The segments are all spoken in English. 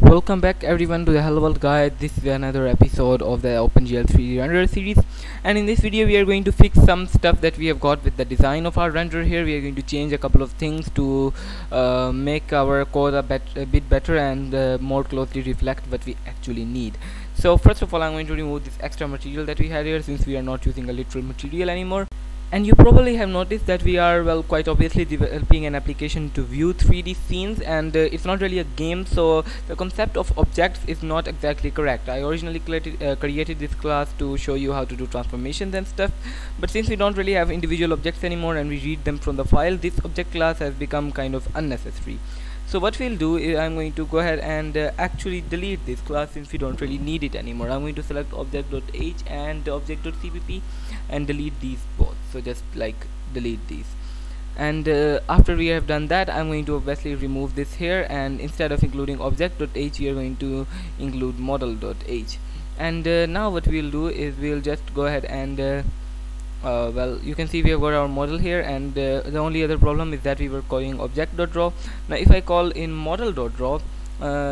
Welcome back everyone to the Hello World Guide. This is another episode of the OpenGL 3D render series, and in this video we are going to fix some stuff that we have got with the design of our render here. We are going to change a couple of things to make our code a bit better and more closely reflect what we actually need. So first of all, I'm going to remove this extra material that we had here, since we are not using a literal material anymore. And you probably have noticed that we are, well, quite obviously developing an application to view 3D scenes, and it's not really a game, so the concept of objects is not exactly correct. I originally created this class to show you how to do transformations and stuff, but since we don't really have individual objects anymore and we read them from the file, this object class has become kind of unnecessary. So what we'll do is I'm going to go ahead and actually delete this class, since we don't really need it anymore. I'm going to select object.h and object.cpp and delete these both. So just like delete these, and after we have done that, I'm going to obviously remove this here, and instead of including object.h, we are going to include model.h. and now what we'll do is we'll just go ahead and well, you can see we have got our model here, and the only other problem is that we were calling object.draw. Now if I call in model.draw,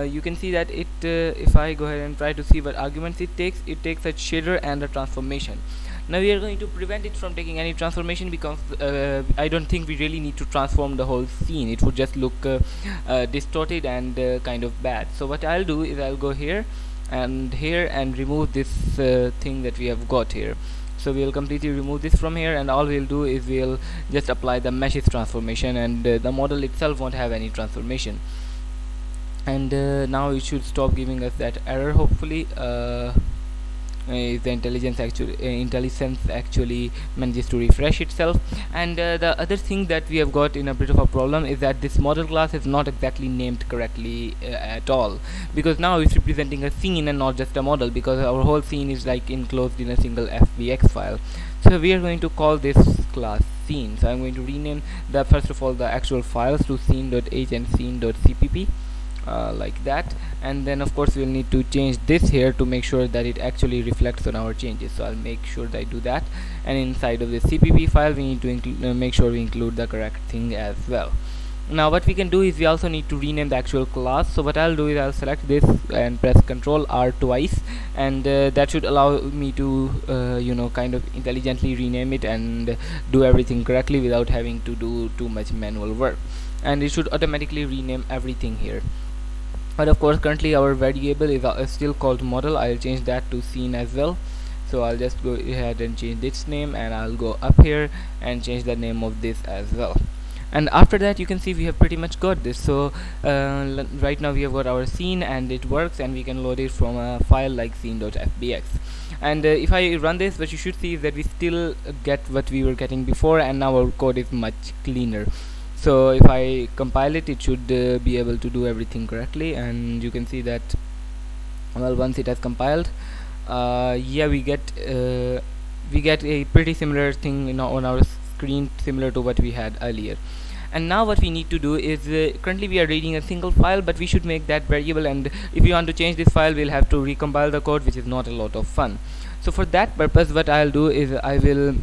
you can see that it if I go ahead and try to see what arguments it takes a shader and a transformation. Now we are going to prevent it from taking any transformation, because I don't think we really need to transform the whole scene. It would just look distorted and kind of bad. So what I'll do is I'll go here and remove this thing that we have got here. So we'll completely remove this from here, and all we'll do is we'll just apply the meshes transformation, and the model itself won't have any transformation. And now it should stop giving us that error, hopefully. If the intelligence actually manages to refresh itself. And the other thing that we have got in a bit of a problem is that this model class is not exactly named correctly at all, because now it's representing a scene and not just a model, because our whole scene is like enclosed in a single fbx file. So we are going to call this class scene. So I'm going to rename the first of all the actual files to scene.h and scene.cpp. Like that, and then of course we'll need to change this here to make sure that it actually reflects on our changes. So I'll make sure that I do that, and inside of the cpp file we need to make sure we include the correct thing as well. Now what we can do is we also need to rename the actual class. So what I'll do is I'll select this and press Ctrl R twice, and that should allow me to you know, kind of intelligently rename it and do everything correctly without having to do too much manual work, and it should automatically rename everything here. But of course currently our variable is still called model. I'll change that to scene as well. So I'll just go ahead and change this name, and I'll go up here and change the name of this as well. And after that you can see we have pretty much got this. So right now we have got our scene and it works, and we can load it from a file like scene.fbx. And if I run this, what you should see is that we still get what we were getting before, and now our code is much cleaner. So if I compile it, it should be able to do everything correctly, and you can see that, well, once it has compiled, yeah, we get a pretty similar thing on our screen, similar to what we had earlier. And now what we need to do is currently we are reading a single file, but we should make that variable, and if we want to change this file we'll have to recompile the code, which is not a lot of fun. So for that purpose what I'll do is I will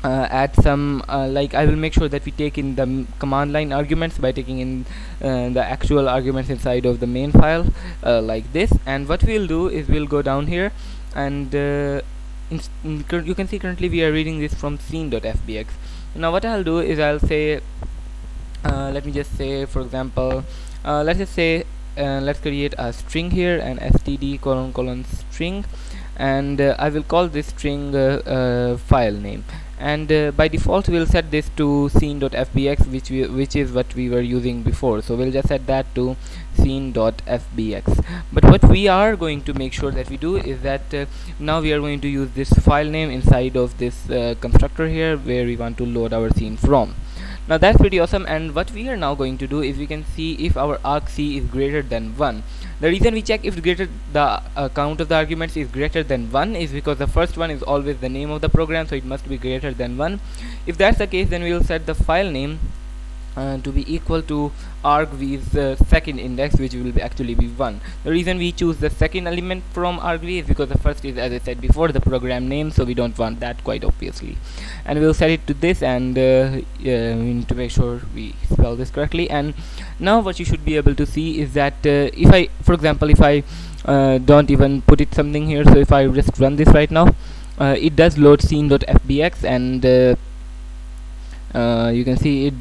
add some like I will make sure that we take in the command line arguments by taking in the actual arguments inside of the main file, like this. And what we'll do is we'll go down here, and you can see currently we are reading this from scene.fbx. Now what I'll do is I'll say let me just say, for example, let's just say let's create a string here, an std : string, and I will call this string file name, and by default we'll set this to scene.fbx, which is what we were using before. So we'll just set that to scene.fbx. But what we are going to make sure that we do is that now we are going to use this file name inside of this constructor here, where we want to load our scene from. Now that's pretty awesome, and what we are now going to do is we can see if our argc is greater than 1. The reason we check if the count of the arguments is greater than 1 is because the first one is always the name of the program, so it must be greater than 1. If that's the case, then we will set the file name to be equal to argv's second index, which will be actually be 1. The reason we choose the second element from argv is because the first is, as I said before, the program name, so we don't want that, quite obviously. And we'll set it to this, and we need to make sure we spell this correctly. And now what you should be able to see is that if I, for example, if I don't even put it something here, so if I just run this right now, it does load scene.fbx, and you can see it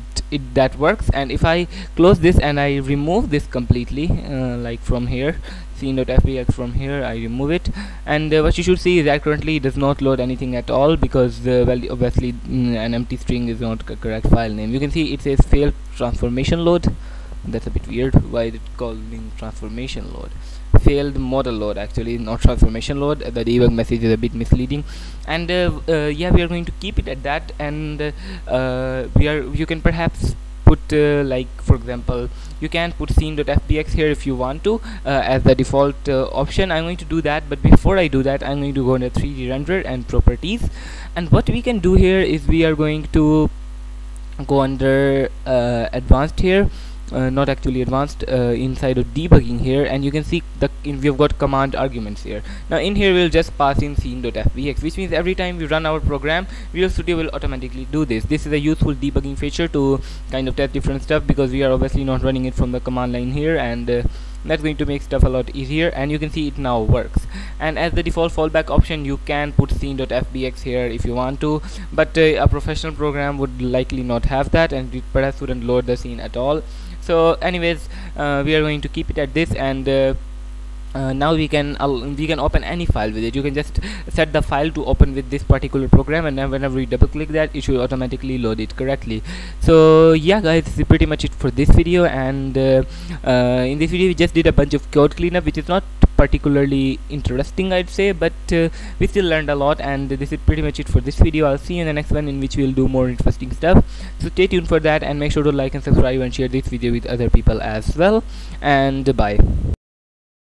that works. And if I close this and I remove this completely, like from here, scene.fbx, from here I remove it, and what you should see is that currently it does not load anything at all, because well, obviously an empty string is not a correct file name. You can see it says failed transformation load. That's a bit weird. Why is it calling transformation load? Failed model load, actually, not transformation load. The debug message is a bit misleading, and yeah, we are going to keep it at that. And you can perhaps put like, for example, you can put scene.fbx here if you want to, as the default option. I'm going to do that, but before I do that, I'm going to go into 3D render and properties. And what we can do here is we are going to go under advanced here, not actually advanced, inside of debugging here, and you can see we've got command arguments here. Now in here we'll just pass in scene.fbx, which means every time we run our program, Visual Studio will automatically do this. This is a useful debugging feature to kind of test different stuff, because we are obviously not running it from the command line here, and that's going to make stuff a lot easier. And you can see it now works. And as the default fallback option, you can put scene.fbx here if you want to, but a professional program would likely not have that, and it perhaps wouldn't load the scene at all. So anyways, we are going to keep it at this, and now we can open any file with it. You can just set the file to open with this particular program, and then whenever you double click that, it should automatically load it correctly. So yeah guys, this is pretty much it for this video. And in this video we just did a bunch of code cleanup, which is not particularly interesting, I'd say, but we still learned a lot. And this is pretty much it for this video. I'll see you in the next one, in which we'll do more interesting stuff, so stay tuned for that, and make sure to like and subscribe and share this video with other people as well. And bye.